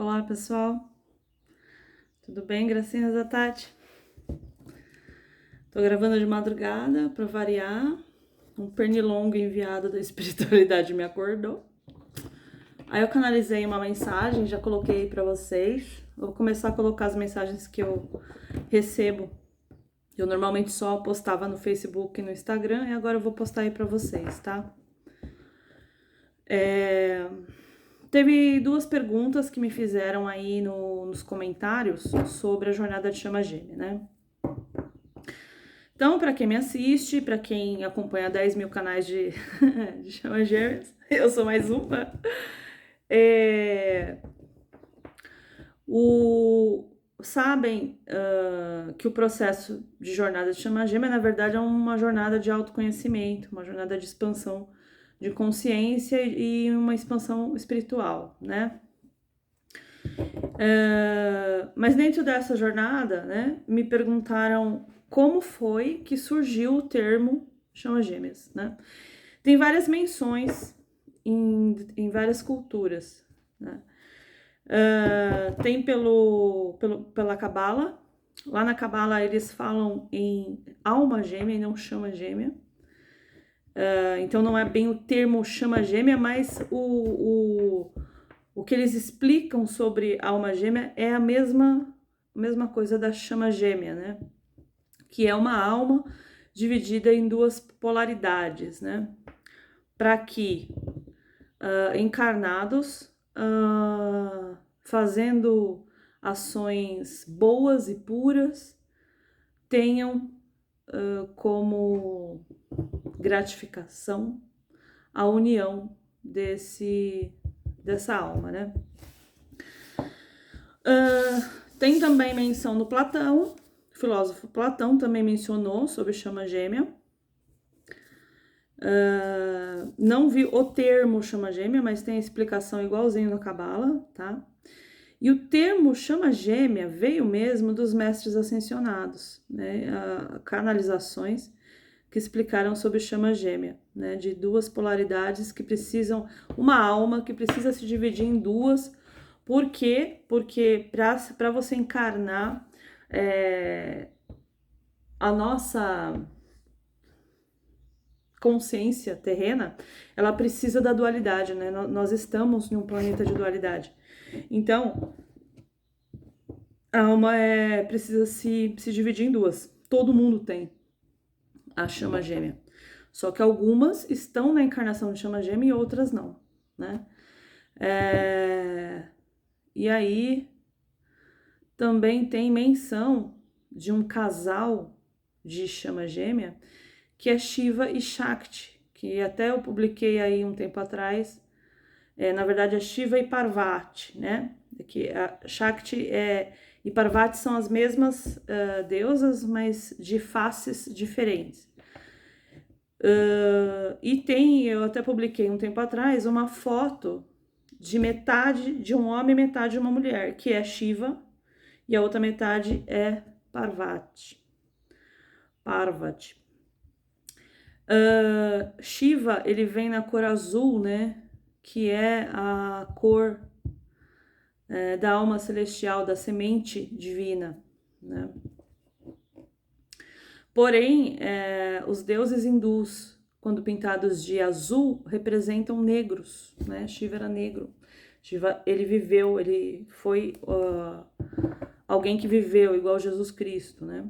Olá, pessoal. Tudo bem, gracinhas da Tati? Tô gravando de madrugada para variar. Um pernilongo enviado da espiritualidade me acordou. Aí eu canalizei uma mensagem, já coloquei para vocês. Vou começar a colocar as mensagens que eu recebo. Eu normalmente só postava no Facebook e no Instagram e agora eu vou postar aí para vocês, tá? Teve duas perguntas que me fizeram aí nos comentários sobre a jornada de chama gêmea, né? Então, para quem me assiste, para quem acompanha 10 mil canais de chama gêmeas, eu sou mais uma. É, sabem que o processo de jornada de chama gêmea, na verdade, é uma jornada de autoconhecimento, uma jornada de expansão de consciência e uma expansão espiritual, né? Mas dentro dessa jornada, né, me perguntaram como foi que surgiu o termo chama gêmeas, né? Tem várias menções em várias culturas, né? Tem pela Cabala. Lá na Cabala eles falam em alma gêmea e não chama gêmea. Então não é bem o termo chama gêmea, mas o que eles explicam sobre alma gêmea é a mesma coisa da chama gêmea, né? Que é uma alma dividida em duas polaridades, né? Para que encarnados fazendo ações boas e puras tenham como gratificação a união dessa alma, né? Tem também menção no Platão, o filósofo Platão também mencionou sobre chama gêmea. Não vi o termo chama gêmea, mas tem a explicação igualzinho na Cabala, tá? E o termo chama gêmea veio mesmo dos mestres ascensionados, né? Canalizações que explicaram sobre chama gêmea, né? De duas polaridades que precisam, uma alma que precisa se dividir em duas. Por quê? Porque para você encarnar a nossa consciência terrena, ela precisa da dualidade, né? Nós estamos em um planeta de dualidade. Então, a alma precisa se dividir em duas. Todo mundo tem a chama gêmea. Só que algumas estão na encarnação de chama gêmea e outras não, né? E aí também tem menção de um casal de chama gêmea que é Shiva e Shakti, que até eu publiquei aí um tempo atrás. Na verdade é Shiva e Parvati, né? Que a Shakti e Parvati são as mesmas deusas, mas de faces diferentes. E eu até publiquei um tempo atrás uma foto de metade de um homem e metade de uma mulher, que é Shiva, e a outra metade é Parvati. Shiva, ele vem na cor azul, né? Que é a cor da alma celestial, da semente divina, né? Porém, os deuses hindus, quando pintados de azul, representam negros, né? Shiva era negro. Shiva, ele foi alguém que viveu igual Jesus Cristo, né?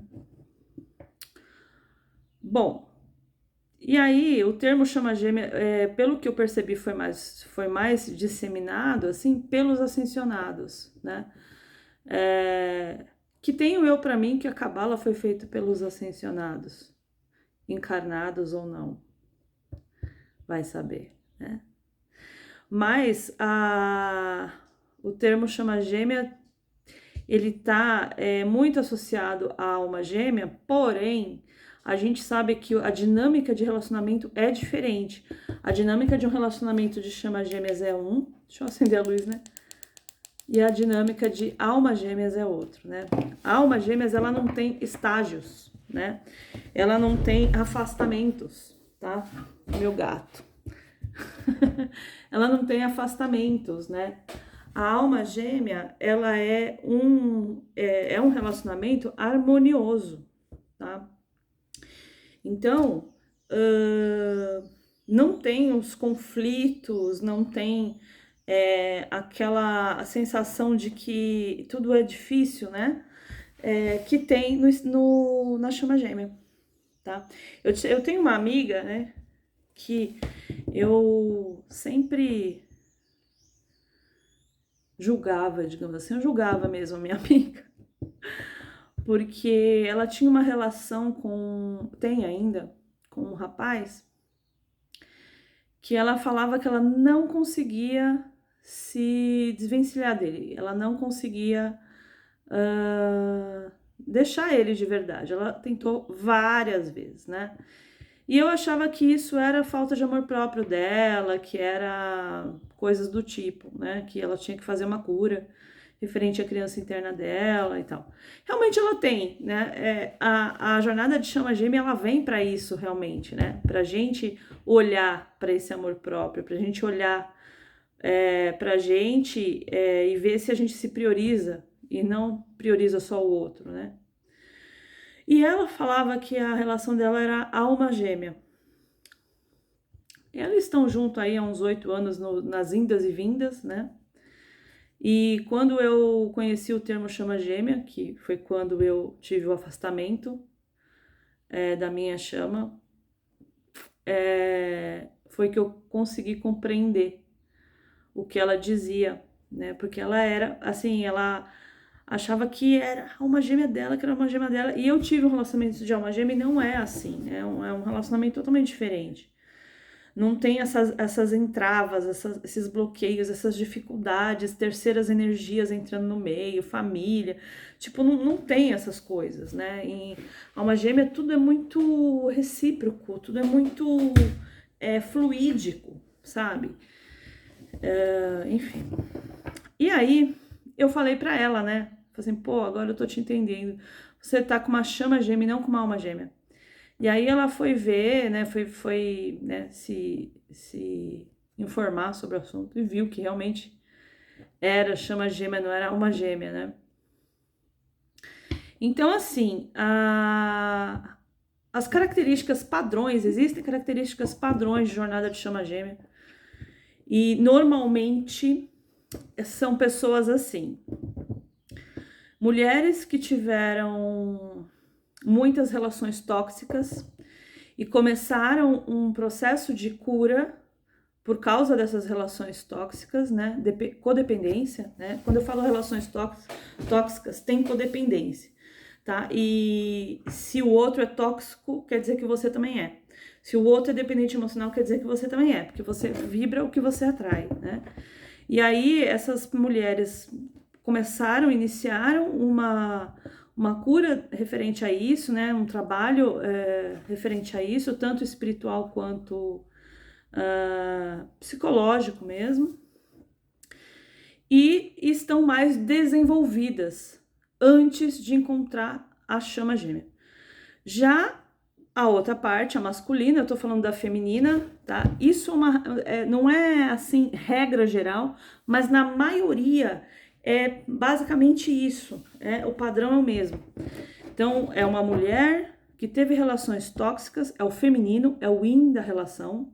Bom, e aí o termo chama gêmea, pelo que eu percebi, foi mais disseminado, assim, pelos ascensionados, né? Que tenho eu para mim que a Cabala foi feita pelos ascensionados, encarnados ou não, vai saber, né? Mas o termo chama gêmea, ele tá muito associado à alma gêmea, porém, a gente sabe que a dinâmica de relacionamento é diferente. A dinâmica de um relacionamento de chama gêmeas é deixa eu acender a luz, né? E a dinâmica de alma gêmeas é outro, né? A alma gêmeas, ela não tem estágios, né? Ela não tem afastamentos, tá? Meu gato. Ela não tem afastamentos, né? A alma gêmea, ela é um relacionamento harmonioso, tá? Então, não tem os conflitos, não tem aquela sensação de que tudo é difícil, né? Que tem na chama gêmea, tá? Eu tenho uma amiga, né? Que eu sempre julgava, digamos assim, eu julgava mesmo a minha amiga, porque ela tinha uma relação tem ainda, com um rapaz, que ela falava que ela não conseguia se desvencilhar dele, ela não conseguia deixar ele de verdade. Ela tentou várias vezes, né? E eu achava que isso era falta de amor próprio dela, que era coisas do tipo, né? Que ela tinha que fazer uma cura referente à criança interna dela e tal. Realmente ela tem, né? A jornada de chama gêmea, ela vem para isso realmente, né? Pra gente olhar para esse amor próprio, pra gente olhar pra gente e ver se a gente se prioriza e não prioriza só o outro, né? E ela falava que a relação dela era alma gêmea. Eles estão juntos aí há uns 8 anos nas indas e vindas, né? E quando eu conheci o termo chama gêmea, que foi quando eu tive o afastamento da minha chama, foi que eu consegui compreender o que ela dizia, né? Porque ela era, assim, ela achava que era a alma gêmea dela, que era a alma gêmea dela, e eu tive um relacionamento de alma gêmea e não é assim, é um relacionamento totalmente diferente. Não tem essas entravas, esses bloqueios, essas dificuldades, terceiras energias entrando no meio, família. Tipo, não tem essas coisas, né? Em alma gêmea tudo é muito recíproco, tudo é muito fluídico, sabe? Enfim. E aí, eu falei pra ela, né? Falei assim, pô, agora eu tô te entendendo. Você tá com uma chama gêmea e não com uma alma gêmea. E aí ela foi ver, né, foi né, se informar sobre o assunto e viu que realmente era chama gêmea, não era uma gêmea, né? Então, assim, as características padrões, existem características padrões de jornada de chama gêmea. E normalmente são pessoas assim. Mulheres que tiveram muitas relações tóxicas e começaram um processo de cura por causa dessas relações tóxicas, né? Codependência, né? Quando eu falo relações tóxicas, tem codependência, tá? E se o outro é tóxico, quer dizer que você também é. Se o outro é dependente emocional, quer dizer que você também é, porque você vibra o que você atrai, né? E aí essas mulheres iniciaram uma cura referente a isso, né? Um trabalho referente a isso, tanto espiritual quanto psicológico mesmo, e estão mais desenvolvidas antes de encontrar a chama gêmea. Já a outra parte, a masculina, eu tô falando da feminina, tá? Isso não é assim regra geral, mas na maioria é basicamente isso, o padrão é o mesmo. Então, é uma mulher que teve relações tóxicas, é o feminino, é o yin da relação,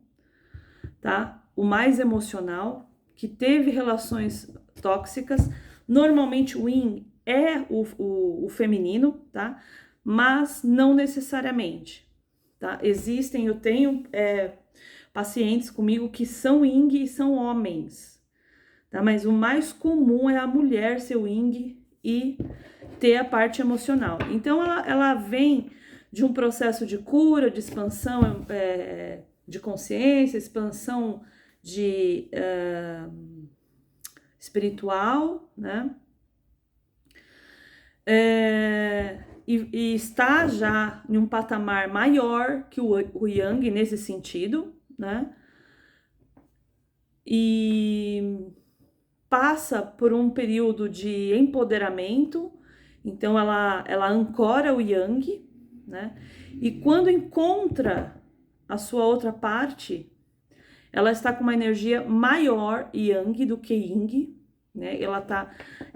tá? O mais emocional, que teve relações tóxicas. Normalmente o yin é o feminino, tá? Mas não necessariamente, tá? Eu tenho pacientes comigo que são yin e são homens, tá? Mas o mais comum é a mulher ser o yin e ter a parte emocional. Então ela vem de um processo de cura, de expansão de consciência, expansão de espiritual, né? E está já em um patamar maior que o Yang nesse sentido, né? E passa por um período de empoderamento, então ela ancora o Yang, né? E quando encontra a sua outra parte, ela está com uma energia maior Yang do que Yin, né?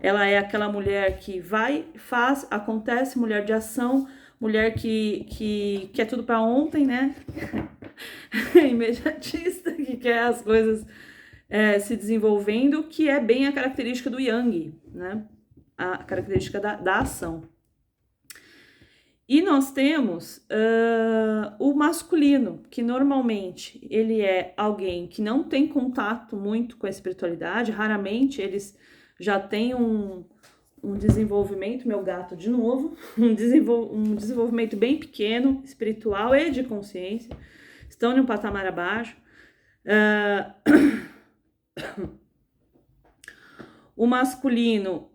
Ela é aquela mulher que vai, faz, acontece, mulher de ação, mulher que quer tudo para ontem, né? Imediatista, que quer as coisas se desenvolvendo, que é bem a característica do Yang, né? A característica da ação. E nós temos o masculino, que normalmente ele é alguém que não tem contato muito com a espiritualidade, raramente eles já têm um desenvolvimento, meu gato de novo, um desenvolvimento bem pequeno, espiritual e de consciência, estão em um patamar abaixo. O masculino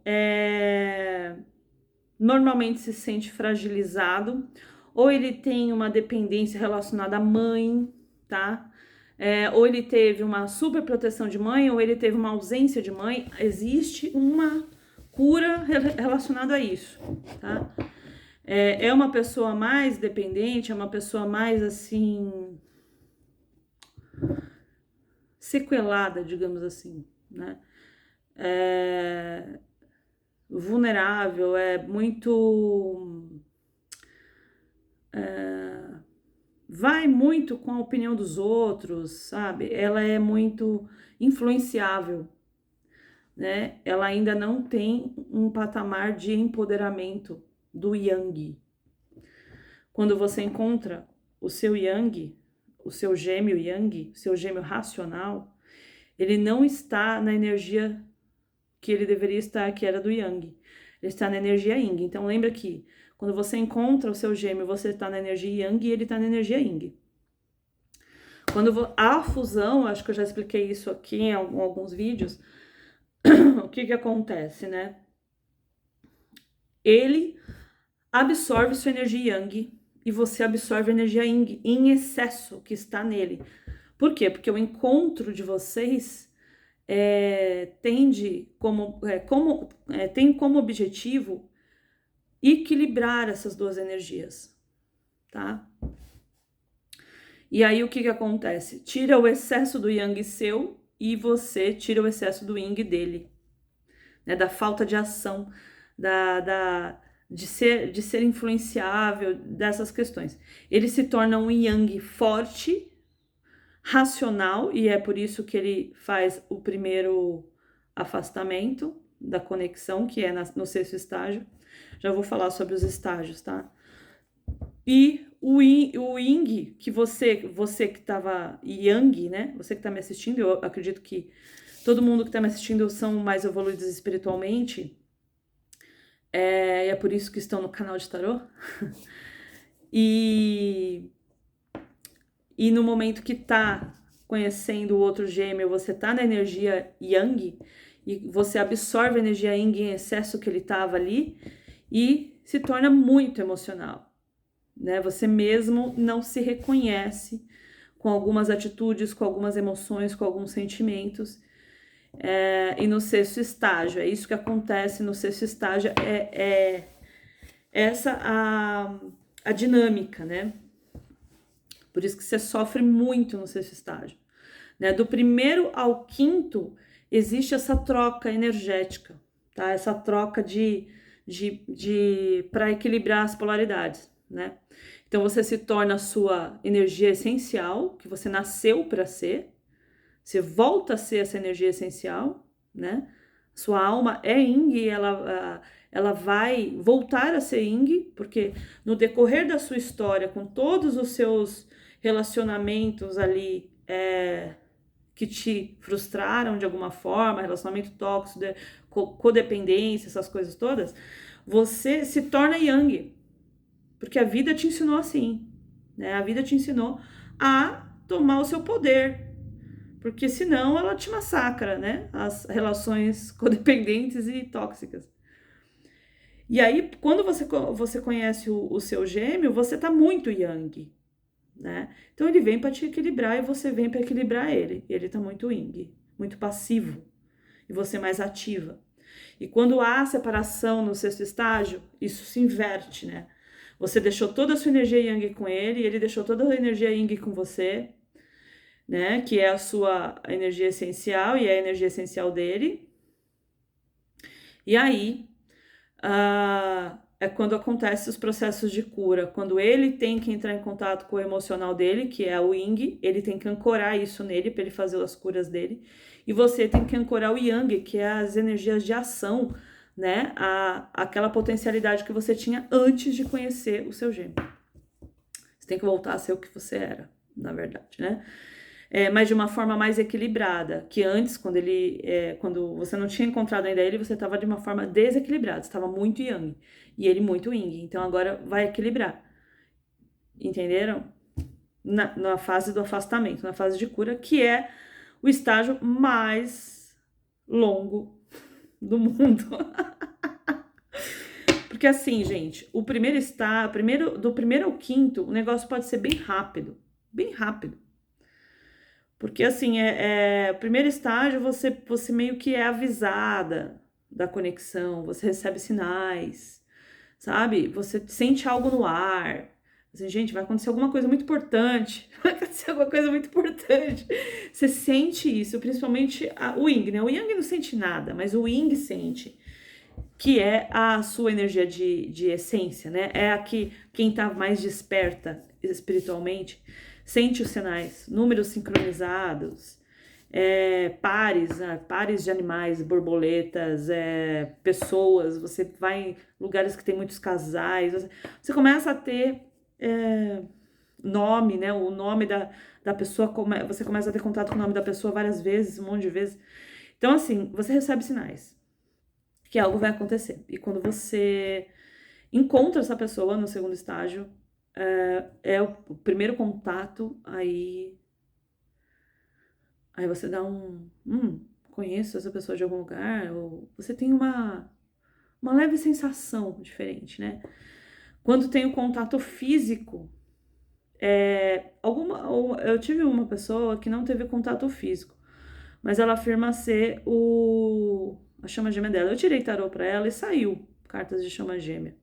normalmente se sente fragilizado, ou ele tem uma dependência relacionada à mãe, tá? Ou ele teve uma super proteção de mãe, ou ele teve uma ausência de mãe. Existe uma cura relacionada a isso, tá? É uma pessoa mais dependente, é uma pessoa mais assim sequelada, digamos assim, né? Vulnerável, muito vai muito com a opinião dos outros, sabe? Ela é muito influenciável, né? Ela ainda não tem um patamar de empoderamento do Yang. Quando você encontra o seu Yang, o seu gêmeo Yang, o seu gêmeo racional, ele não está na energia que ele deveria estar, que era do Yang. Ele está na energia Yin. Então lembra que quando você encontra o seu gêmeo, você está na energia Yang e ele está na energia Yin. Quando a fusão, acho que eu já expliquei isso aqui em alguns vídeos, o que acontece, né? Ele absorve sua energia Yang e você absorve a energia Yin em excesso que está nele. Por quê? Porque o encontro de vocês tem como objetivo equilibrar essas duas energias, tá? E aí o que acontece? Tira o excesso do Yang seu e você tira o excesso do Yin dele, né? Da falta de ação, de ser influenciável, dessas questões. Ele se torna um Yang forte, racional, e é por isso que ele faz o primeiro afastamento da conexão, que é no sexto estágio. Já vou falar sobre os estágios, tá? E o Yin, que você que estava Yang, né? Você que está me assistindo, eu acredito que todo mundo que está me assistindo são mais evoluídos espiritualmente. É por isso que estão no canal de tarô. E no momento que tá conhecendo o outro gêmeo, você tá na energia Yang e você absorve a energia Yin em excesso que ele tava ali e se torna muito emocional, né? Você mesmo não se reconhece com algumas atitudes, com algumas emoções, com alguns sentimentos. E no sexto estágio, é isso que acontece no sexto estágio, essa a dinâmica, né? Por isso que você sofre muito no sexto estágio, né? Do primeiro ao quinto, existe essa troca energética, tá? Essa troca para equilibrar as polaridades, né? Então você se torna a sua energia essencial, que você nasceu para ser, você volta a ser essa energia essencial, né? Sua alma é Yin e ela vai voltar a ser Yin, porque no decorrer da sua história, com todos os seus relacionamentos ali que te frustraram de alguma forma, relacionamento tóxico, codependência, essas coisas todas, você se torna Yang, porque a vida te ensinou assim, né? A vida te ensinou a tomar o seu poder, porque senão ela te massacra, né? As relações codependentes e tóxicas. E aí, quando você conhece o seu gêmeo, você tá muito Yang, né? Então ele vem para te equilibrar e você vem para equilibrar ele. E ele tá muito Yin, muito passivo, e você mais ativa. E quando há separação no sexto estágio, isso se inverte, né? Você deixou toda a sua energia Yang com ele, e ele deixou toda a energia Yin com você, né? Que é a sua energia essencial e é a energia essencial dele. E aí, é quando acontecem os processos de cura, quando ele tem que entrar em contato com o emocional dele, que é o Yin, ele tem que ancorar isso nele para ele fazer as curas dele, e você tem que ancorar o Yang, que é as energias de ação, né? Aquela potencialidade que você tinha antes de conhecer o seu gêmeo. Você tem que voltar a ser o que você era, na verdade, né? Mas de uma forma mais equilibrada, que antes, quando você não tinha encontrado ainda ele, você estava de uma forma desequilibrada, você estava muito Yang, e ele muito Yin, então agora vai equilibrar, entenderam? Na fase do afastamento, na fase de cura, que é o estágio mais longo do mundo. Porque assim, gente, do primeiro ao quinto, o negócio pode ser bem rápido, bem rápido. Porque assim, o primeiro estágio você meio que é avisada da conexão, você recebe sinais, sabe? Você sente algo no ar. Assim, gente, vai acontecer alguma coisa muito importante. Vai acontecer alguma coisa muito importante. Você sente isso, principalmente o Yin, né? O Yang não sente nada, mas o Yin sente. Que é a sua energia de essência, né? É aqui quem tá mais desperta espiritualmente sente os sinais, números sincronizados, pares de animais, borboletas, pessoas, você vai em lugares que tem muitos casais, você começa a ter nome, né? O nome da pessoa, você começa a ter contato com o nome da pessoa várias vezes, um monte de vezes. Então, assim, você recebe sinais que algo vai acontecer. E quando você encontra essa pessoa no segundo estágio, é o primeiro contato, aí você dá conheço essa pessoa de algum lugar, ou você tem uma leve sensação diferente, né? Quando tem o contato físico, eu tive uma pessoa que não teve contato físico, mas ela afirma ser a chama gêmea dela. Eu tirei tarô pra ela e saiu cartas de chama gêmea.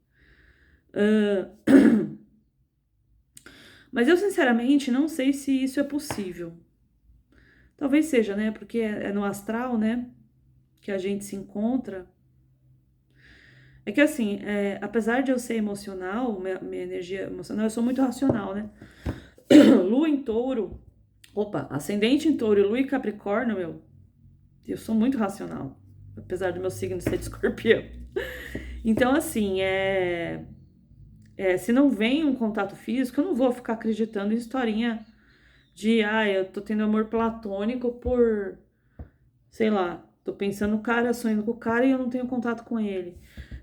Mas eu, sinceramente, não sei se isso é possível. Talvez seja, né? Porque é no astral, né? Que a gente se encontra. É que assim, apesar de eu ser emocional, minha energia emocional, eu sou muito racional, né? Lua em touro. Opa, ascendente em touro e lua em capricórnio, eu sou muito racional. Apesar do meu signo ser de escorpião. Então, assim, se não vem um contato físico, eu não vou ficar acreditando em historinha de, eu tô tendo amor platônico por, sei lá, tô pensando no cara, sonhando com o cara e eu não tenho contato com ele.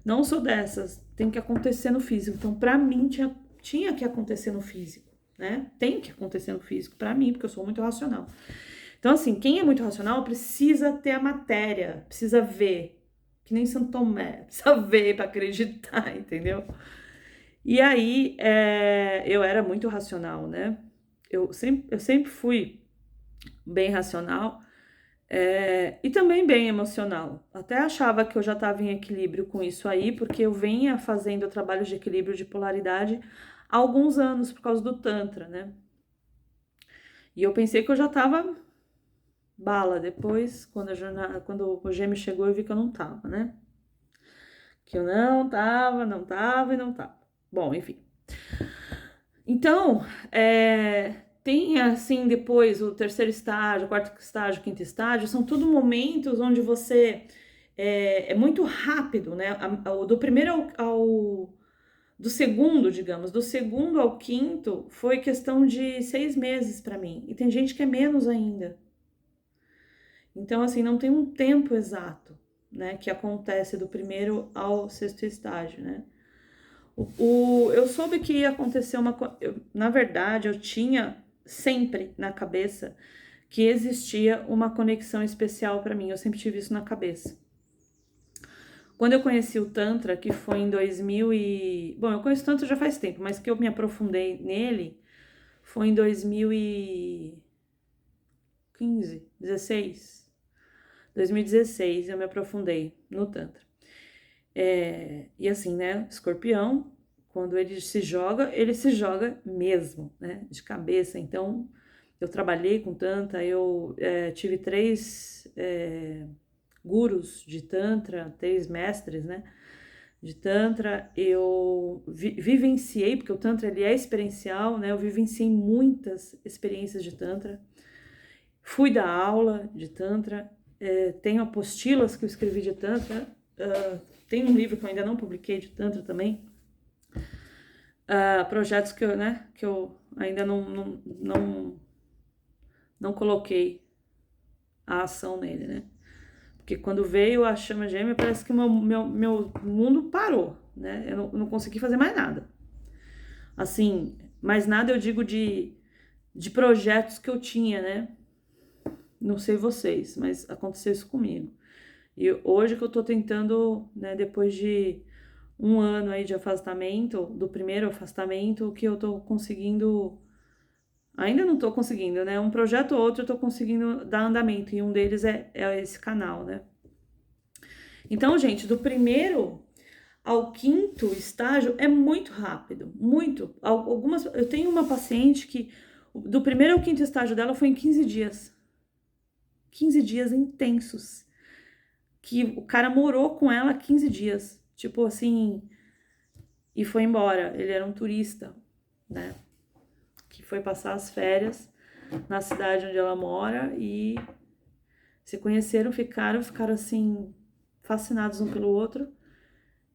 Não sou dessas, tem que acontecer no físico. Então, pra mim, tinha que acontecer no físico, né? Tem que acontecer no físico, pra mim, porque eu sou muito racional. Então, assim, quem é muito racional precisa ter a matéria, precisa ver, que nem Santo Tomé, precisa ver pra acreditar, entendeu? E aí, eu era muito racional, né? Eu sempre fui bem racional e também bem emocional. Até achava que eu já estava em equilíbrio com isso aí, porque eu venha fazendo trabalhos de equilíbrio de polaridade há alguns anos por causa do Tantra, né? E eu pensei que eu já estava bala. Depois, quando o gêmeo chegou, eu vi que eu não tava, né? Que eu não tava e não tava. Bom, enfim. Então, tem assim depois o terceiro estágio, o quarto estágio, o quinto estágio, são tudo momentos onde você é muito rápido, né? Do primeiro do segundo, digamos, do segundo ao quinto foi questão de 6 meses para mim. E tem gente que é menos ainda. Então, assim, não tem um tempo exato, né? Que acontece do primeiro ao sexto estágio, né? Eu soube que ia acontecer na verdade, eu tinha sempre na cabeça que existia uma conexão especial para mim. Eu sempre tive isso na cabeça. Quando eu conheci o Tantra, que foi em 2000 e... Bom, eu conheço o Tantra já faz tempo, mas que eu me aprofundei nele foi em 2015, 16. 2016 eu me aprofundei no Tantra. E assim, né, Escorpião, quando ele se joga mesmo, né, de cabeça. Então, eu trabalhei com Tantra, eu tive 3 gurus de Tantra, 3 mestres, né, de Tantra, eu vivenciei, porque o Tantra ele é experiencial, né, eu vivenciei muitas experiências de Tantra, fui dar aula de Tantra, tenho apostilas que eu escrevi de Tantra, tem um livro que eu ainda não publiquei de Tantra também, projetos que eu ainda não coloquei a ação nele, né? Porque quando veio a chama gêmea, parece que meu mundo parou, né? Eu não consegui fazer mais nada. Assim, mais nada eu digo de projetos que eu tinha, né? Não sei vocês, mas aconteceu isso comigo. E hoje que eu tô tentando, né, depois de um ano aí de afastamento, do primeiro afastamento, que eu tô conseguindo, ainda não tô conseguindo, né? Um projeto ou outro eu tô conseguindo dar andamento, e um deles é esse canal, né? Então, gente, do primeiro ao quinto estágio é muito rápido, muito. Eu tenho uma paciente que do primeiro ao quinto estágio dela foi em 15 dias. 15 dias intensos. Que o cara morou com ela 15 dias. Tipo assim, e foi embora. Ele era um turista, né? Que foi passar as férias na cidade onde ela mora e se conheceram, ficaram assim, fascinados um pelo outro.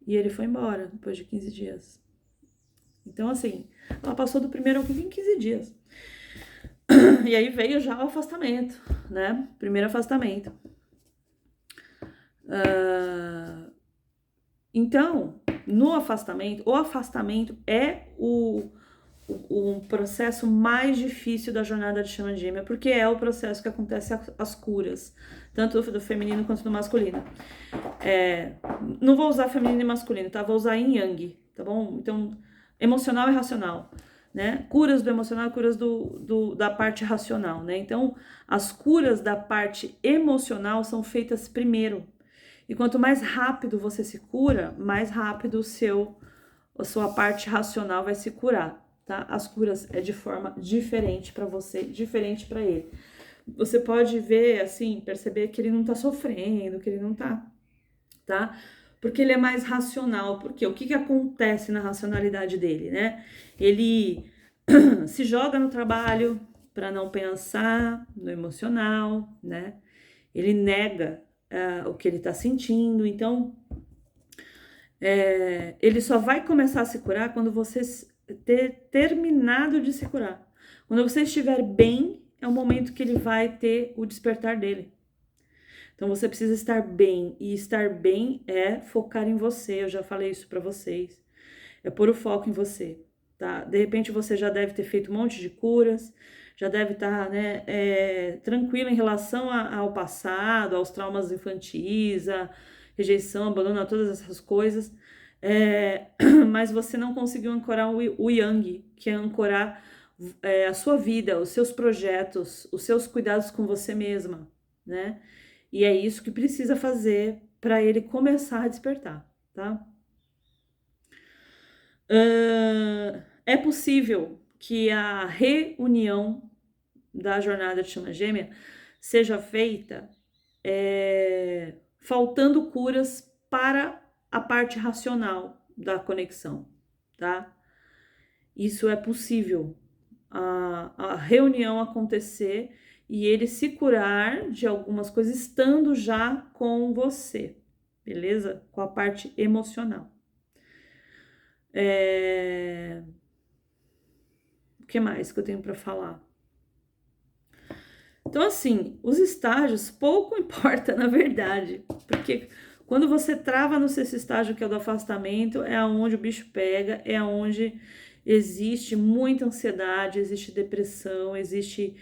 E ele foi embora depois de 15 dias. Então, assim, ela passou do primeiro ao quinto em 15 dias. E aí veio já o afastamento, né? Primeiro afastamento. Então, no afastamento, o afastamento é um processo mais difícil da jornada de chama gêmea, porque é o processo que acontece as curas, tanto do feminino quanto do masculino. Não vou usar feminino e masculino, tá? Vou usar yin yang, tá bom? Então, emocional e racional, né? Curas do emocional, curas da parte racional, né? Então, as curas da parte emocional são feitas primeiro. E quanto mais rápido você se cura, mais rápido a sua parte racional vai se curar, tá? As curas é de forma diferente para você, diferente para ele. Você pode ver, assim, perceber que ele não tá sofrendo, que ele não tá, porque ele é mais racional. Porque o que acontece na racionalidade dele, né? Ele se joga no trabalho para não pensar no emocional, né? Ele nega o que ele tá sentindo. Então, ele só vai começar a se curar quando você ter terminado de se curar. Quando você estiver bem, é o momento que ele vai ter o despertar dele. Então você precisa estar bem, e estar bem é focar em você. Eu já falei isso para vocês. É pôr o foco em você, tá? De repente você já deve ter feito um monte de curas, já deve estar, né, tranquilo em relação ao passado, aos traumas infantis, a rejeição, abandono, a todas essas coisas. Mas você não conseguiu ancorar o yang, que é ancorar a sua vida, os seus projetos, os seus cuidados com você mesma, né? E é isso que precisa fazer para ele começar a despertar, tá? É possível que a reunião da jornada de chama gêmea seja feita faltando curas para a parte racional da conexão, tá? Isso é possível. A reunião acontecer e ele se curar de algumas coisas estando já com você, beleza? Com a parte emocional. O que mais que eu tenho para falar? Então, assim, os estágios pouco importa, na verdade, porque quando você trava no sexto estágio, que é o do afastamento, é onde o bicho pega, é onde existe muita ansiedade, existe depressão, existe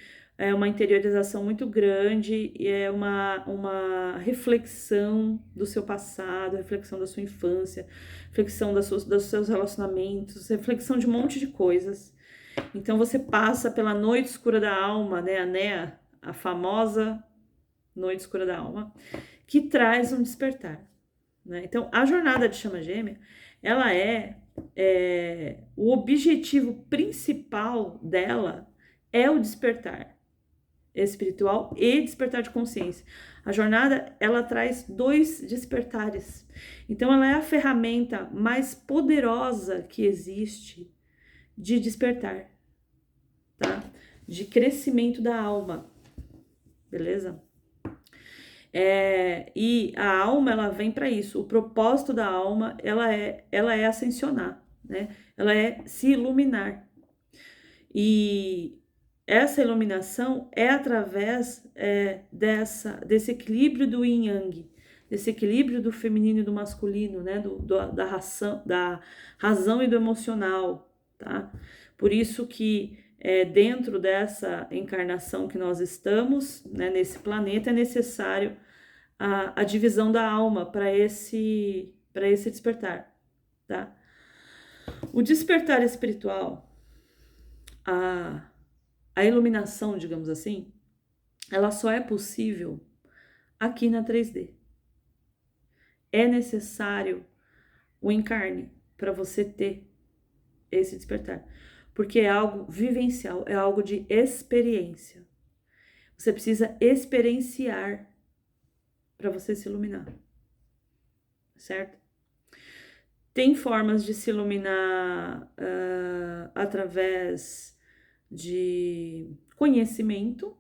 uma interiorização muito grande, e é uma reflexão do seu passado, reflexão da sua infância, reflexão dos seus relacionamentos, reflexão de um monte de coisas. Então você passa pela noite escura da alma, né, a famosa noite escura da alma, que traz um despertar, né? Então a jornada de chama gêmea, ela o objetivo principal dela é o despertar, espiritual e despertar de consciência. A jornada, ela traz 2 despertares. Então, ela é a ferramenta mais poderosa que existe de despertar, tá? De crescimento da alma, beleza? E a alma, ela vem para isso. O propósito da alma, ela é ascensionar, né? Ela é se iluminar. E essa iluminação é através desse equilíbrio do yin yang, desse equilíbrio do feminino e do masculino, né? Da razão e do emocional, tá? Por isso que dentro dessa encarnação que nós estamos, né, nesse planeta, é necessário a divisão da alma para esse despertar, tá? O despertar espiritual, a iluminação, digamos assim, ela só é possível aqui na 3D. É necessário o encarne para você ter esse despertar, porque é algo vivencial, é algo de experiência. Você precisa experienciar para você se iluminar, certo? Tem formas de se iluminar através de conhecimento.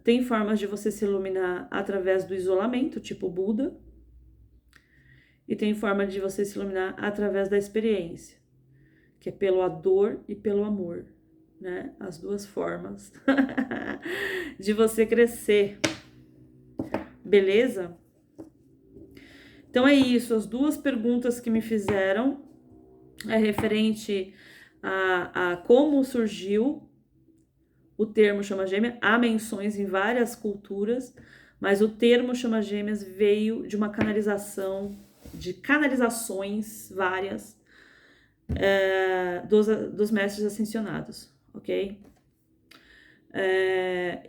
Tem formas de você se iluminar através do isolamento, tipo Buda. E tem forma de você se iluminar através da experiência, que é pela dor e pelo amor, né? As 2 formas de você crescer, beleza? Então é isso, as 2 perguntas que me fizeram é referente a como surgiu o termo chama gêmea. Há menções em várias culturas, mas o termo chama gêmeas veio de uma canalização, de canalizações várias dos mestres ascensionados, ok?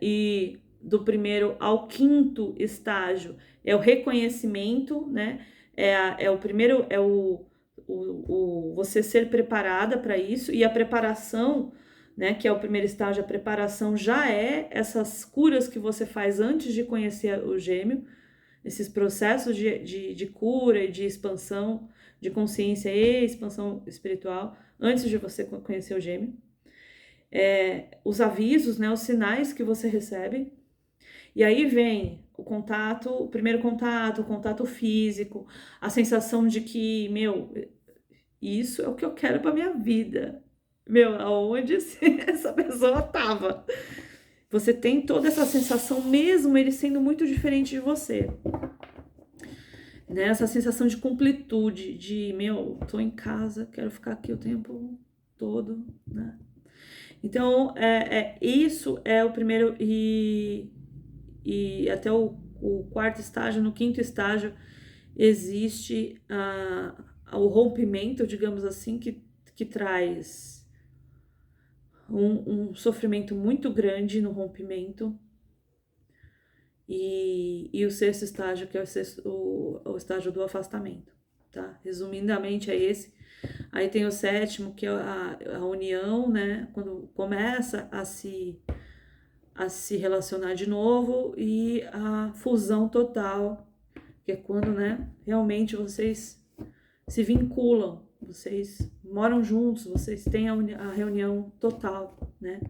E do primeiro ao 5º estágio é o reconhecimento, né? O primeiro é o você ser preparada para isso, e a preparação, né, que é o primeiro estágio, a preparação já é essas curas que você faz antes de conhecer o gêmeo, esses processos de cura e de expansão de consciência e expansão espiritual antes de você conhecer o gêmeo. Os avisos, né, os sinais que você recebe. E aí vem o primeiro contato, o contato físico, a sensação de que, isso é o que eu quero para minha vida. Aonde essa pessoa tava? Você tem toda essa sensação, mesmo ele sendo muito diferente de você. Né? Essa sensação de completude, de, tô em casa, quero ficar aqui o tempo todo, né? Então, isso é o primeiro, e até o 4º estágio. No 5º estágio existe o rompimento, digamos assim, que traz um sofrimento muito grande no rompimento, e o 6º estágio, que é o estágio do afastamento, tá? Resumidamente é esse. Aí tem o 7º, que é a união, né? Quando começa a se relacionar de novo, e a fusão total, que é quando, né, realmente vocês se vinculam, vocês moram juntos, vocês têm a reunião total, né,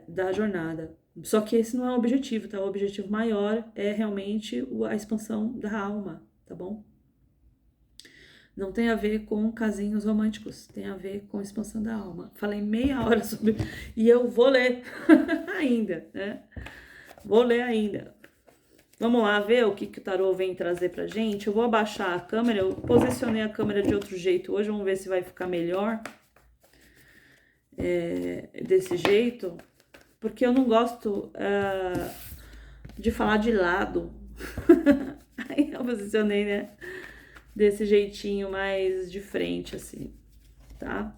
da jornada. Só que esse não é o objetivo, tá? O objetivo maior é realmente a expansão da alma, tá bom? Não tem a ver com casinhos românticos, tem a ver com a expansão da alma. Falei meia hora sobre... E eu vou ler ainda, né? Vou ler ainda. Vamos lá ver o que o tarô vem trazer pra gente. Eu vou abaixar a câmera, eu posicionei a câmera de outro jeito hoje, vamos ver se vai ficar melhor. Desse jeito, porque eu não gosto de falar de lado. Aí eu posicionei, né? Desse jeitinho mais de frente, assim, tá?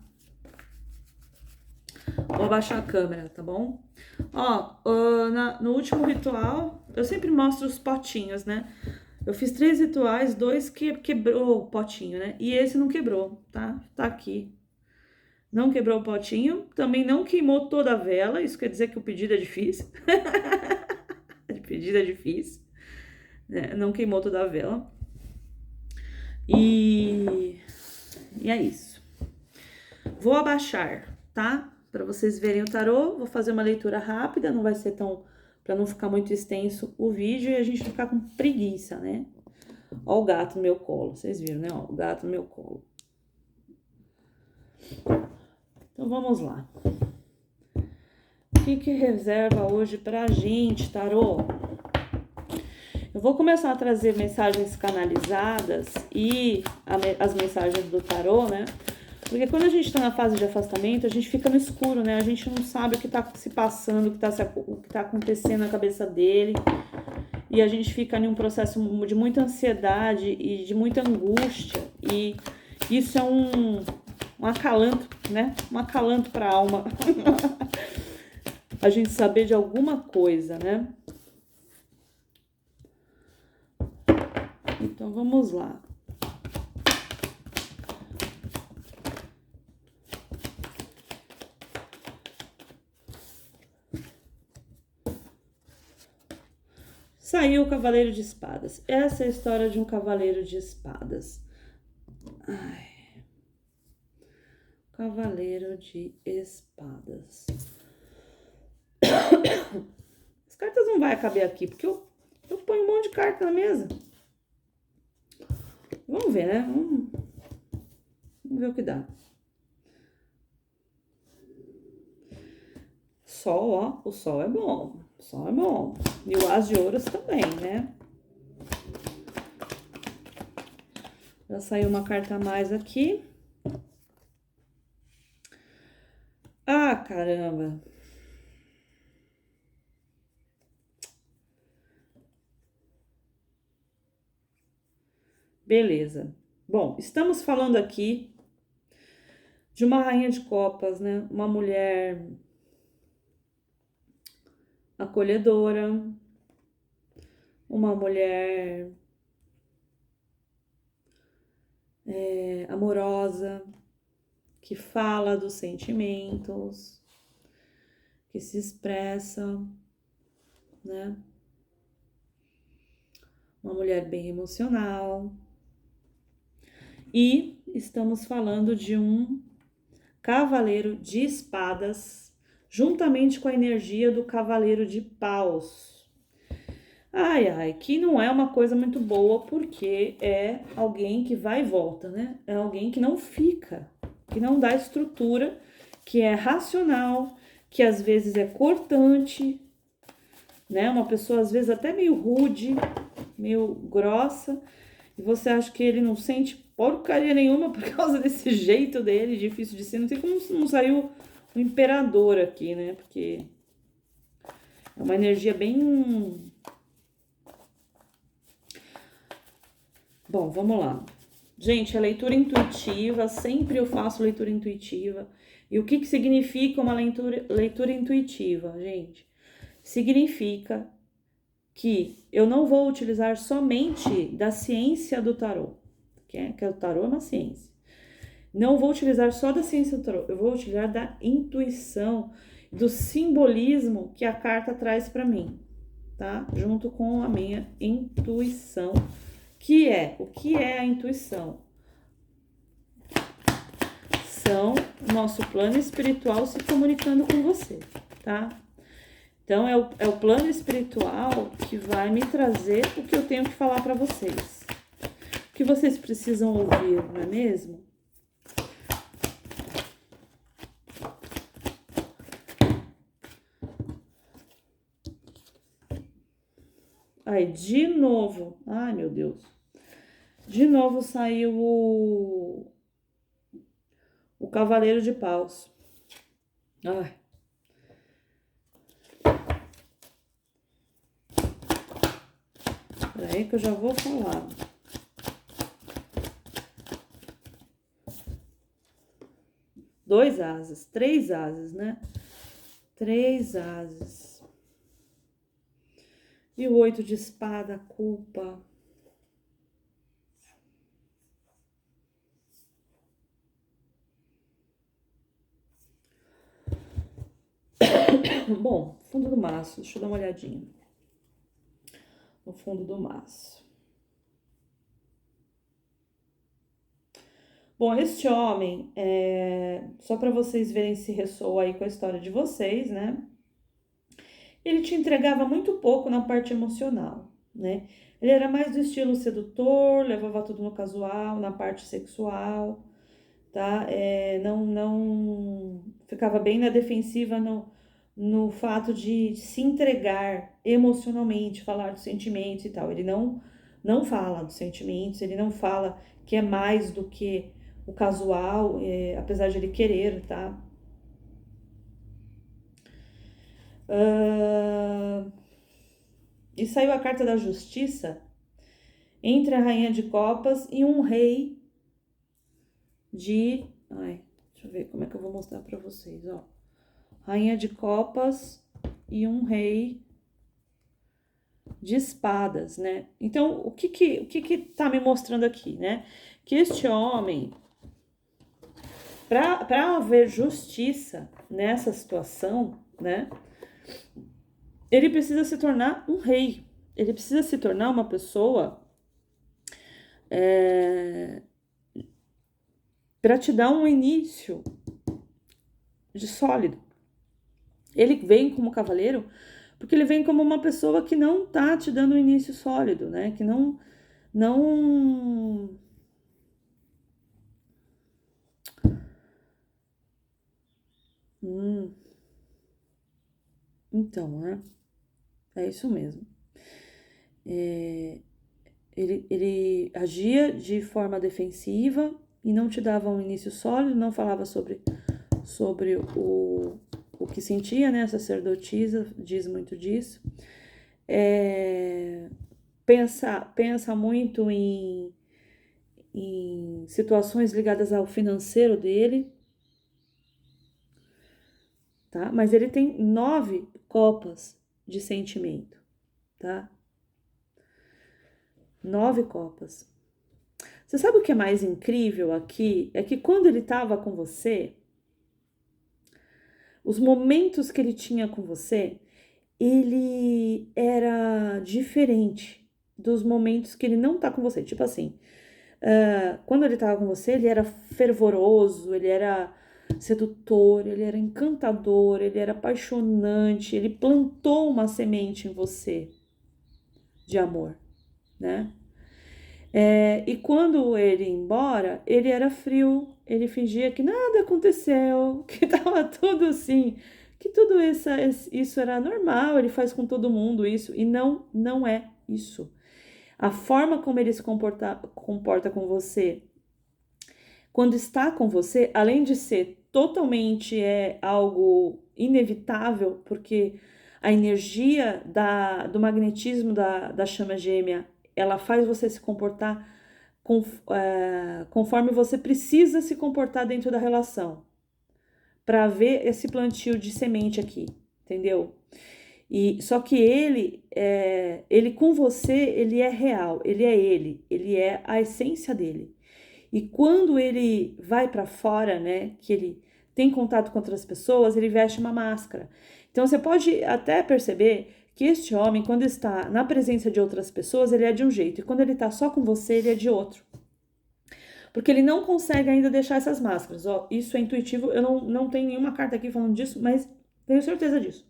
Vou abaixar a câmera, tá bom? Ó, no último ritual, eu sempre mostro os potinhos, né? Eu fiz 3 rituais, 2 quebrou o potinho, né? E esse não quebrou, tá? Tá aqui. Não quebrou o potinho, também não queimou toda a vela, isso quer dizer que o pedido é difícil. O pedido é difícil, né? Não queimou toda a vela. E é isso. Vou abaixar, tá? Para vocês verem o tarô, vou fazer uma leitura rápida, não vai ser tão... para não ficar muito extenso o vídeo e a gente não ficar com preguiça, né? Ó o gato no meu colo, vocês viram, né? Ó, o gato no meu colo. Então, vamos lá. O que reserva hoje pra gente, tarô? Eu vou começar a trazer mensagens canalizadas e as mensagens do tarô, né? Porque quando a gente tá na fase de afastamento, a gente fica no escuro, né? A gente não sabe o que tá se passando, o que tá acontecendo na cabeça dele. E a gente fica em um processo de muita ansiedade e de muita angústia. E isso é um acalanto, né? Um acalanto pra alma. A gente saber de alguma coisa, né? Então, vamos lá. Saiu o Cavaleiro de Espadas. Essa é a história de um Cavaleiro de Espadas. Ai. Cavaleiro de Espadas. As cartas não vai caber aqui, porque eu ponho um monte de carta na mesa. Vamos ver, né? Vamos ver o que dá. Sol, ó. O sol é bom. O sol é bom. E o as de ouros também, né? Já saiu uma carta a mais aqui. Ah, caramba. Beleza. Bom, estamos falando aqui de uma rainha de copas, né? Uma mulher acolhedora, uma mulher amorosa, que fala dos sentimentos, que se expressa, né? Uma mulher bem emocional. E estamos falando de um cavaleiro de espadas, juntamente com a energia do cavaleiro de paus. Ai, ai, que não é uma coisa muito boa, porque é alguém que vai e volta, né? É alguém que não fica, que não dá estrutura, que é racional, que às vezes é cortante, né? Uma pessoa às vezes até meio rude, meio grossa, e você acha que ele não sente porcaria nenhuma por causa desse jeito dele, difícil de ser. Não sei como não saiu o imperador aqui, né? Porque é uma energia bem... Bom, vamos lá. Gente, a leitura intuitiva, sempre eu faço leitura intuitiva. E o que significa uma leitura intuitiva, gente? Significa que eu não vou utilizar somente da ciência do tarô, que o tarô é uma ciência. Não vou utilizar só da ciência do tarô, eu vou utilizar da intuição, do simbolismo que a carta traz para mim, tá? Junto com a minha intuição, o que é a intuição? São o nosso plano espiritual se comunicando com você, tá? Então, é o plano espiritual que vai me trazer o que eu tenho que falar para vocês. O que vocês precisam ouvir, não é mesmo? Aí, de novo. Ai, meu Deus. De novo saiu o Cavaleiro de Paus. Ai. Peraí que eu já vou falar. Dois ases, três ases, né? Três ases. E o 8 de espada, culpa. Bom, fundo do maço, deixa eu dar uma olhadinha. No fundo do maço. Bom, este homem, só para vocês verem se ressoa aí com a história de vocês, né? Ele te entregava muito pouco na parte emocional, né? Ele era mais do estilo sedutor, levava tudo no casual, na parte sexual, tá? Não ficava bem na defensiva no fato de se entregar emocionalmente, falar dos sentimentos e tal. Ele não fala dos sentimentos, ele não fala que é mais do que o casual, apesar de ele querer, tá? E saiu a carta da justiça entre a rainha de copas e um rei de... Ai, deixa eu ver como é que eu vou mostrar pra vocês, ó. Rainha de copas e um rei de espadas, né? Então, o que tá me mostrando aqui, né? Que este homem, para haver justiça nessa situação, né? Ele precisa se tornar um rei. Ele precisa se tornar uma pessoa para te dar um início de sólido. Ele vem como cavaleiro porque ele vem como uma pessoa que não tá te dando um início sólido, né? Que não então, né? É isso mesmo. Ele agia de forma defensiva e não te dava um início sólido, não falava sobre o que sentia, né? A sacerdotisa diz muito disso. Pensa muito em situações ligadas ao financeiro dele, tá? Mas ele tem 9 copas de sentimento, tá? 9 copas. Você sabe o que é mais incrível aqui? É que quando ele estava com você, os momentos que ele tinha com você, ele era diferente dos momentos que ele não tá com você. Tipo assim, quando ele tava com você, ele era fervoroso, ele era sedutor, ele era encantador, ele era apaixonante, ele plantou uma semente em você de amor, né? E quando ele ia embora, ele era frio, ele fingia que nada aconteceu, que tava tudo assim, que tudo isso era normal, ele faz com todo mundo isso, e não é isso. A forma como ele se comporta com você, quando está com você, além de ser totalmente algo inevitável, porque a energia do magnetismo da chama gêmea, ela faz você se comportar conforme você precisa se comportar dentro da relação, para ver esse plantio de semente aqui, entendeu? E só que ele com você, ele é real, ele é a essência dele. E quando ele vai para fora, né, que ele tem contato com outras pessoas, ele veste uma máscara. Então você pode até perceber que este homem, quando está na presença de outras pessoas, ele é de um jeito, e quando ele está só com você, ele é de outro. Porque ele não consegue ainda deixar essas máscaras. Ó, isso é intuitivo, eu não tenho nenhuma carta aqui falando disso, mas tenho certeza disso.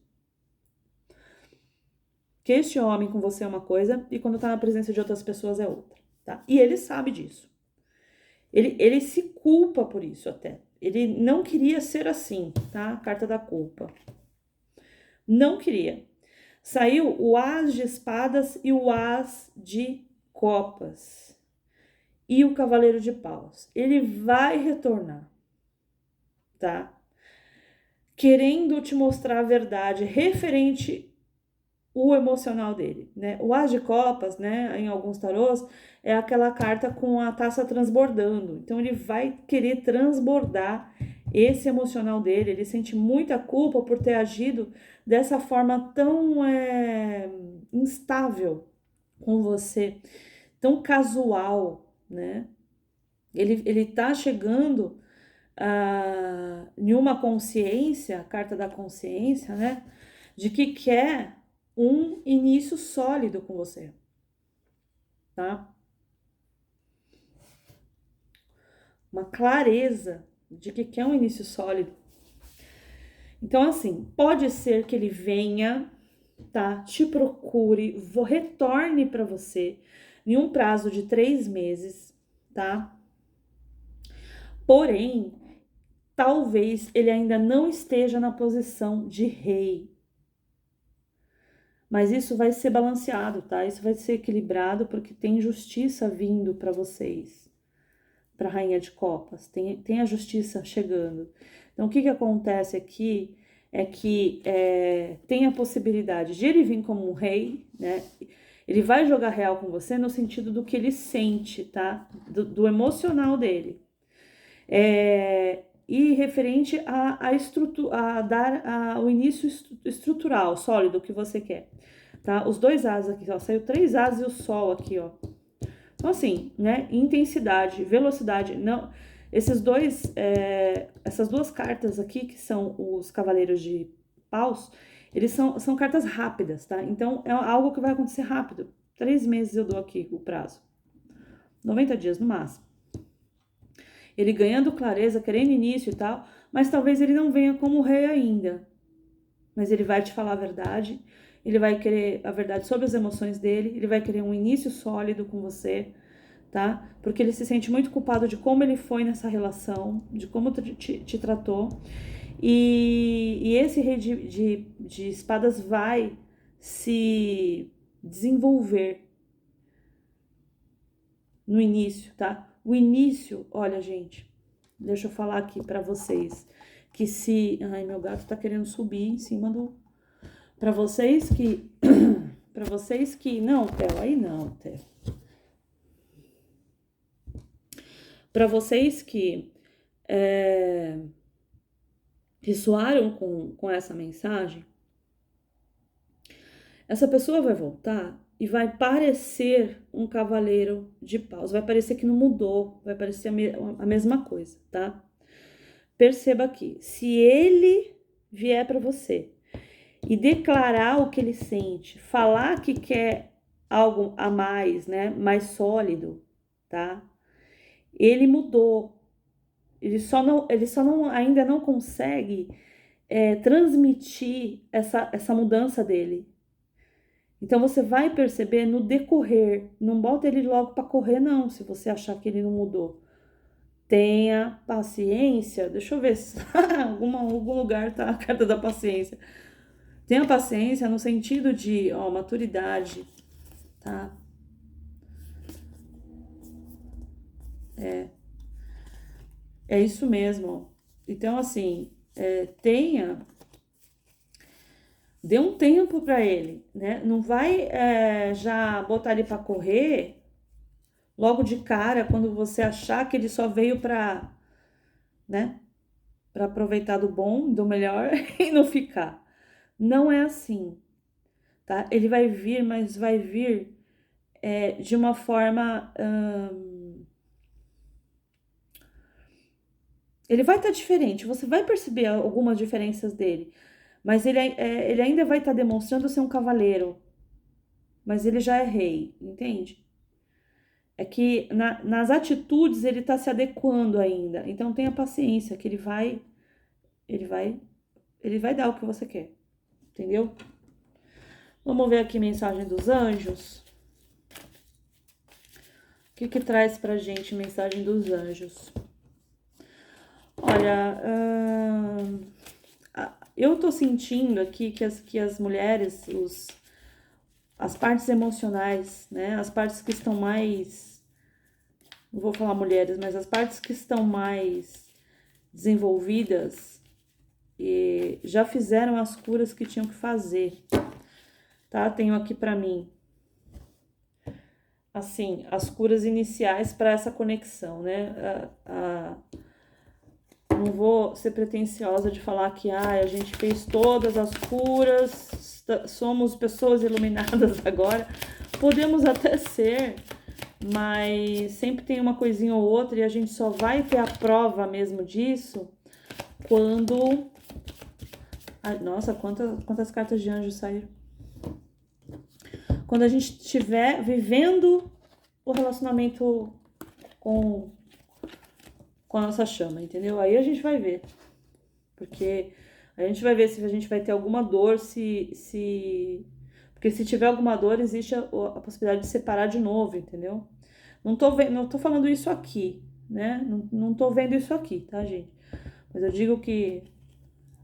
Que este homem com você é uma coisa e quando tá na presença de outras pessoas é outra, tá? E ele sabe disso. Ele se culpa por isso até. Ele não queria ser assim, tá? Carta da culpa. Não queria. Saiu o As de espadas e o As de copas. E o Cavaleiro de paus. Ele vai retornar, tá? Querendo te mostrar a verdade referente o emocional dele, né? O As de copas, né, em alguns tarôs, é aquela carta com a taça transbordando. Então ele vai querer transbordar esse emocional dele. Ele sente muita culpa por ter agido dessa forma tão instável com você, tão casual, né? Ele tá chegando em uma consciência, a carta da consciência, né? de que quer um início sólido com você, tá? Uma clareza de que quer um início sólido. Então, assim, pode ser que ele venha, tá? Te procure, retorne para você em um prazo de 3 meses, tá? Porém, talvez ele ainda não esteja na posição de rei. Mas isso vai ser balanceado, tá? Isso vai ser equilibrado porque tem justiça vindo para vocês, para a Rainha de Copas. Tem a justiça chegando. Então, o que acontece aqui é que tem a possibilidade de ele vir como um rei, né? Ele vai jogar real com você no sentido do que ele sente, tá? Do emocional dele. E referente a dar o início estrutural, sólido que você quer, tá? Os 2 asas aqui, ó, saiu 3 asas e o sol aqui, ó. Então, assim, né, intensidade, velocidade, não, essas 2 cartas aqui, que são os Cavaleiros de Paus, eles são cartas rápidas, tá? Então, é algo que vai acontecer rápido. 3 meses eu dou aqui o prazo. 90 dias no máximo. Ele ganhando clareza, querendo início e tal, mas talvez ele não venha como rei ainda. Mas ele vai te falar a verdade, ele vai querer a verdade sobre as emoções dele, ele vai querer um início sólido com você, tá? Porque ele se sente muito culpado de como ele foi nessa relação, de como te tratou. E esse rei de espadas vai se desenvolver no início, tá? O início, olha, gente, deixa eu falar aqui pra vocês que se... Ai, meu gato tá querendo subir em cima do... Pra vocês que... Pra vocês que... Não, Theo, aí não, Theo. Pra vocês que ressoaram com essa mensagem, essa pessoa vai voltar e vai parecer um cavaleiro de paus. Vai parecer que não mudou, vai parecer a mesma coisa, tá? Perceba aqui, se ele vier para você e declarar o que ele sente, falar que quer algo a mais, né, mais sólido, tá? Ele mudou. Ele só não ainda não consegue transmitir essa mudança dele. Então você vai perceber no decorrer, não bota ele logo para correr não, se você achar que ele não mudou. Tenha paciência, deixa eu ver se algum lugar tá a carta da paciência. Tenha paciência no sentido de, maturidade, tá? É isso mesmo. Então, assim, dê um tempo para ele, né? Não vai já botar ele para correr logo de cara quando você achar que ele só veio para, né? Para aproveitar do bom, do melhor e não ficar. Não é assim, tá? Ele vai vir, mas vai vir de uma forma. Ele vai estar diferente, você vai perceber algumas diferenças dele, mas ele ainda vai estar demonstrando ser um cavaleiro, mas ele já é rei, entende? É que nas atitudes ele está se adequando ainda, então tenha paciência que ele vai dar o que você quer, entendeu? Vamos ver aqui a mensagem dos anjos. O que traz pra gente mensagem dos anjos? Olha, eu tô sentindo aqui que as mulheres, as partes emocionais, né? As partes que estão mais... Não vou falar mulheres, mas as partes que estão mais desenvolvidas e já fizeram as curas que tinham que fazer, tá? Tenho aqui pra mim, assim, as curas iniciais para essa conexão, né? Não vou ser pretensiosa de falar que a gente fez todas as curas, somos pessoas iluminadas agora. Podemos até ser, mas sempre tem uma coisinha ou outra e a gente só vai ter a prova mesmo disso quando Nossa, quantas cartas de anjo saíram. Quando a gente estiver vivendo o relacionamento com a nossa chama, entendeu? Aí a gente vai ver. Porque a gente vai ver se a gente vai ter alguma dor, porque se tiver alguma dor, existe a possibilidade de separar de novo, entendeu? Não tô falando isso aqui, né? Não tô vendo isso aqui, tá, gente? Mas eu digo que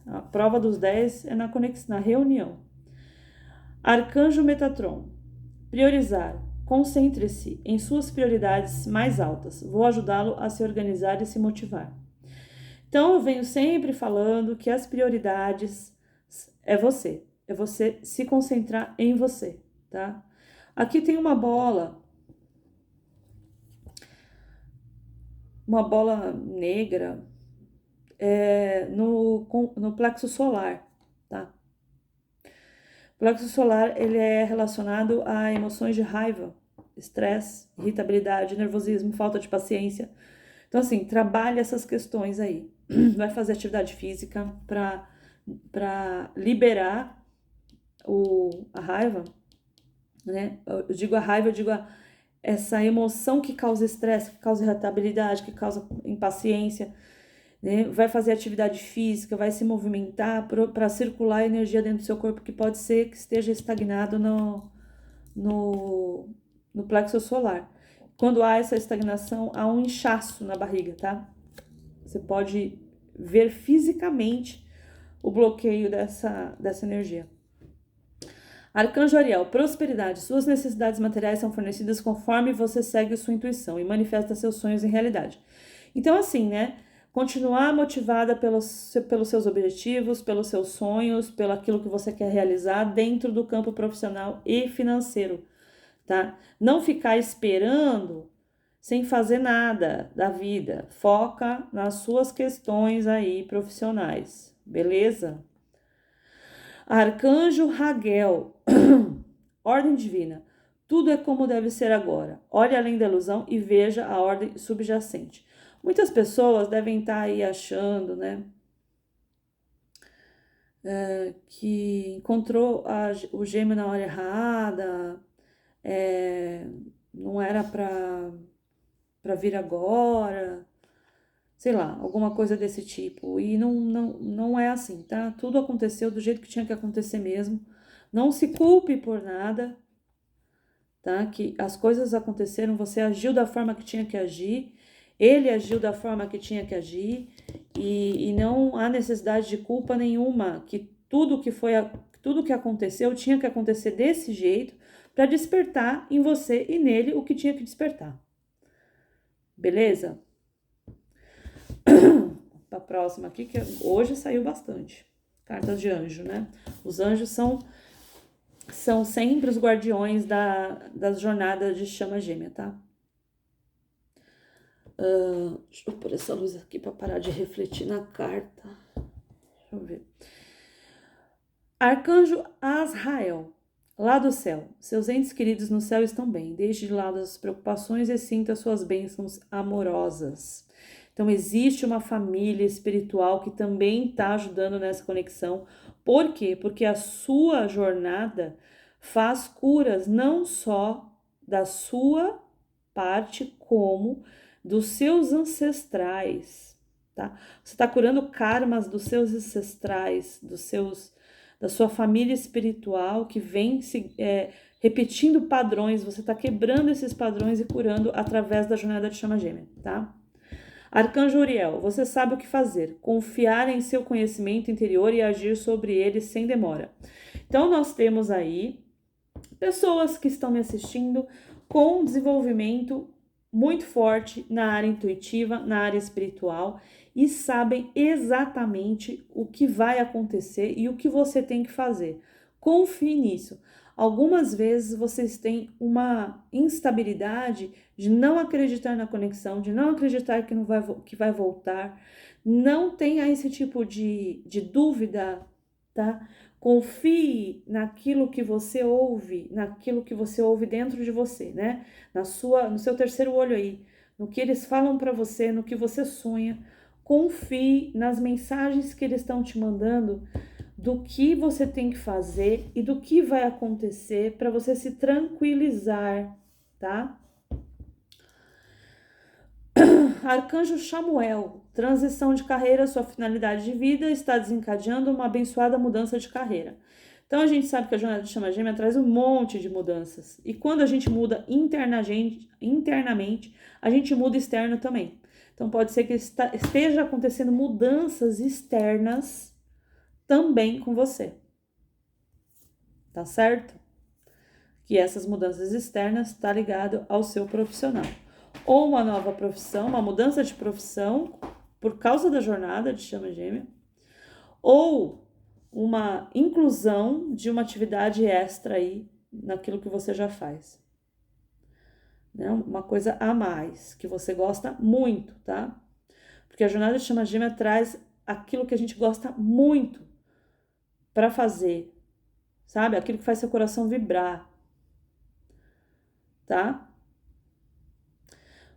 a prova dos 10 é na conexão, na reunião. Arcanjo Metatron. Priorizar. Concentre-se em suas prioridades mais altas. Vou ajudá-lo a se organizar e se motivar. Então, eu venho sempre falando que as prioridades é você se concentrar em você, tá? Aqui tem uma bola negra no plexo solar, tá? O plexo solar, ele é relacionado a emoções de raiva, estresse, irritabilidade, nervosismo, falta de paciência. Então, assim, trabalhe essas questões aí. Vai fazer atividade física para liberar a raiva, né? Eu digo a raiva, essa emoção que causa estresse, que causa irritabilidade, que causa impaciência, né? Vai fazer atividade física, vai se movimentar para circular a energia dentro do seu corpo, que pode ser que esteja estagnado no plexo solar. Quando há essa estagnação, há um inchaço na barriga, tá? Você pode ver fisicamente o bloqueio dessa energia. Arcanjo Ariel, prosperidade. Suas necessidades materiais são fornecidas conforme você segue sua intuição e manifesta seus sonhos em realidade. Então, assim, né? Continuar motivada pelos seus objetivos, pelos seus sonhos, pelo aquilo que você quer realizar dentro do campo profissional e financeiro, tá? Não ficar esperando sem fazer nada da vida. Foca nas suas questões aí profissionais, beleza? Arcanjo Raguel, ordem divina. Tudo é como deve ser agora. Olhe além da ilusão e veja a ordem subjacente. Muitas pessoas devem estar aí achando, né, que encontrou o gêmeo na hora errada, não era para vir agora, sei lá, alguma coisa desse tipo. E não é assim, tá? Tudo aconteceu do jeito que tinha que acontecer mesmo. Não se culpe por nada, tá? Que as coisas aconteceram, você agiu da forma que tinha que agir, ele agiu da forma que tinha que agir, e não há necessidade de culpa nenhuma, que tudo que aconteceu tinha que acontecer desse jeito para despertar em você e nele o que tinha que despertar. Beleza? Para a próxima aqui, que hoje saiu bastante. Cartas de anjo, né? Os anjos são sempre os guardiões das jornadas de chama gêmea, tá? Deixa eu pôr essa luz aqui para parar de refletir na carta. Deixa eu ver. Arcanjo Azrael, lá do céu. Seus entes queridos no céu estão bem. Deixe de lado as preocupações e sinta suas bênçãos amorosas. Então, existe uma família espiritual que também está ajudando nessa conexão. Por quê? Porque a sua jornada faz curas não só da sua parte, como dos seus ancestrais, tá? Você está curando karmas dos seus ancestrais, da sua família espiritual que vem repetindo padrões. Você está quebrando esses padrões e curando através da jornada de chama gêmea, tá? Arcanjo Uriel, você sabe o que fazer, confiar em seu conhecimento interior e agir sobre ele sem demora. Então, nós temos aí pessoas que estão me assistindo com desenvolvimento muito forte na área intuitiva, na área espiritual e sabem exatamente o que vai acontecer e o que você tem que fazer. Confie nisso. Algumas vezes vocês têm uma instabilidade de não acreditar na conexão, de não acreditar que vai voltar. Não tenha esse tipo de dúvida, tá? Confie naquilo que você ouve dentro de você, né? No seu terceiro olho aí, no que eles falam para você, no que você sonha. Confie nas mensagens que eles estão te mandando do que você tem que fazer e do que vai acontecer para você se tranquilizar, tá? Arcanjo Chamuel, transição de carreira, sua finalidade de vida está desencadeando uma abençoada mudança de carreira. Então a gente sabe que a jornada de chama gêmea traz um monte de mudanças. E quando a gente muda internamente, a gente muda externo também. Então pode ser que esteja acontecendo mudanças externas também com você. Tá certo? Que essas mudanças externas tá ligado ao seu profissional. Ou uma nova profissão, uma mudança de profissão por causa da jornada de chama gêmea, ou uma inclusão de uma atividade extra aí naquilo que você já faz. Né? Uma coisa a mais, que você gosta muito, tá? Porque a jornada de chama gêmea traz aquilo que a gente gosta muito para fazer, sabe? Aquilo que faz seu coração vibrar, tá?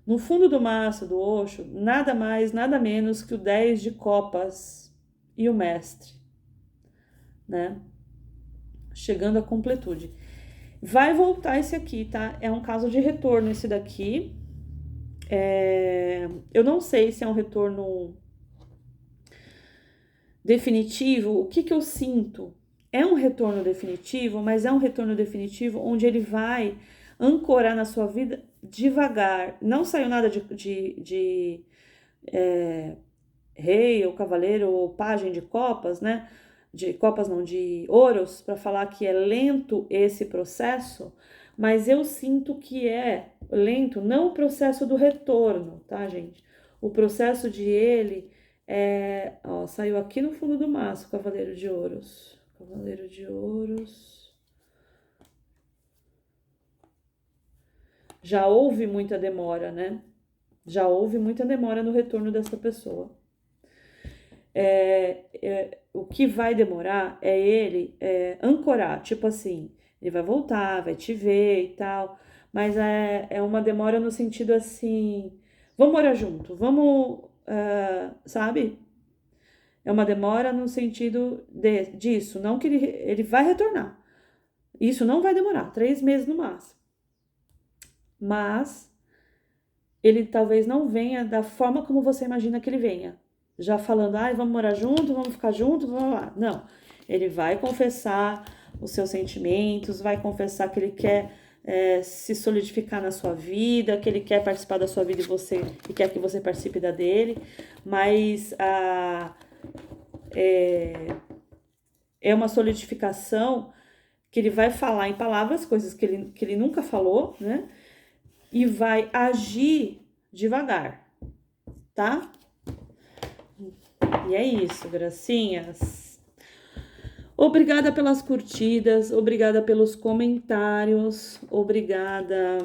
No fundo do maço do Osho, nada mais, nada menos que o 10 de copas e o mestre, né? Chegando à completude. Vai voltar esse aqui, tá? É um caso de retorno esse daqui. Eu não sei se é um retorno definitivo. O que eu sinto? É um retorno definitivo, mas é um retorno definitivo onde ele vai ancorar na sua vida devagar. Não saiu nada de rei ou cavaleiro ou pajem de copas, né? De copas não, de ouros, para falar que é lento esse processo, mas eu sinto que é lento, não o processo do retorno, tá, gente? O processo de ele ó, saiu aqui no fundo do maço, Cavaleiro de Ouros. Cavaleiro de Ouros. Já houve muita demora, né? Já houve muita demora no retorno dessa pessoa. O que vai demorar é ele ancorar, tipo assim, ele vai voltar, vai te ver e tal, mas é uma demora no sentido assim, vamos morar junto, vamos, sabe? É uma demora no sentido disso, não que ele vai retornar. Isso não vai demorar, 3 meses no máximo. Mas ele talvez não venha da forma como você imagina que ele venha. Já falando, vamos morar junto, vamos ficar junto, vamos lá. Não, ele vai confessar os seus sentimentos, vai confessar que ele quer se solidificar na sua vida, que ele quer participar da sua vida e quer que você participe da dele, mas é uma solidificação que ele vai falar em palavras, coisas que ele nunca falou, né? E vai agir devagar, tá? E é isso, gracinhas. Obrigada pelas curtidas, obrigada pelos comentários, obrigada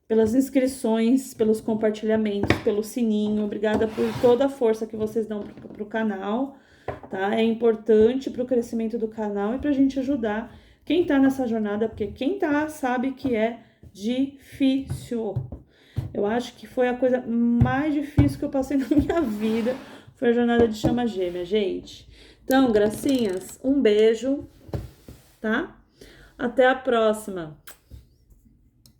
pelas inscrições, pelos compartilhamentos, pelo sininho. Obrigada por toda a força que vocês dão pro canal, tá? É importante pro crescimento do canal e pra gente ajudar quem tá nessa jornada, porque quem tá sabe que é difícil. Eu acho que foi a coisa mais difícil que eu passei na minha vida, foi a jornada de chama gêmea, gente. Então, gracinhas, um beijo, tá? Até a próxima.